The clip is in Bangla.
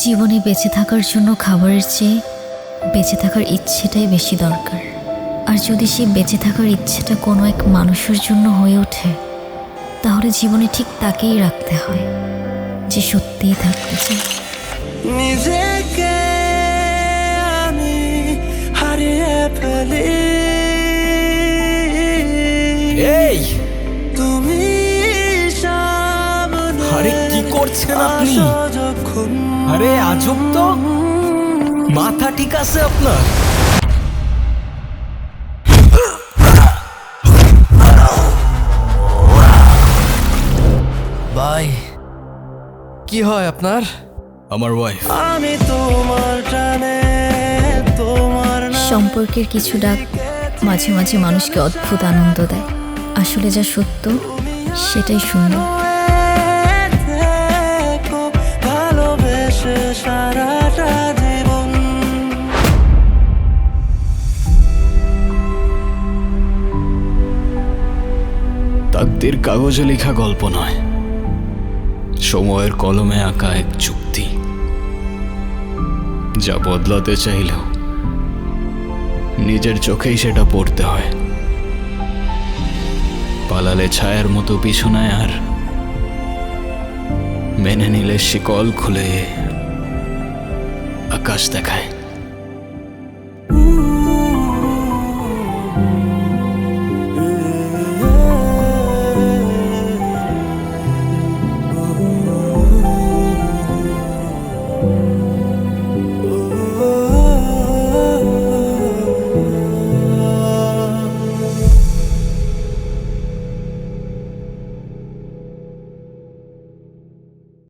জীবনে বেঁচে থাকার জন্য খাবারের চেয়ে বেঁচে থাকার ইচ্ছেটাই বেশি দরকার। আর যদি সেই বেঁচে থাকার ইচ্ছেটা কোনো এক মানুষের জন্য হয়ে ওঠে, তাহলে জীবনে ঠিক তাকেই রাখতে হয় যে সত্যিই থাকতে চায়। নিজেকে আমি হারিয়ে ফেলি, এই তুমি সামনে আরে কি করছেন আপনি? আসো যখন। আরে আজব তো, মাথা ঠিক আছে আপনার? ভাই কি হয় আপনার? আমার ওয়াইফ। আমি তোমার টানে তোমার সম্পর্কের কিছু ডাক মাঝে মাঝে মানুষকে অদ্ভুত আনন্দ দেয়। আসলে যা সত্য সেটাই সুন্দর। থেকো ভালোবেসে সারাটা জীবন। তাকদীর কাগজে লেখা গল্প নয়, সময়ের কলমে আঁকা এক চুক্তি, যা বদলাতে চাইলেও নিজের চোখেই সেটা পড়তে হয়। পালালে ছায়ার মতো পিছনায়, আর মেনে নিলে শিকল খুলে আকাশ দেখায়।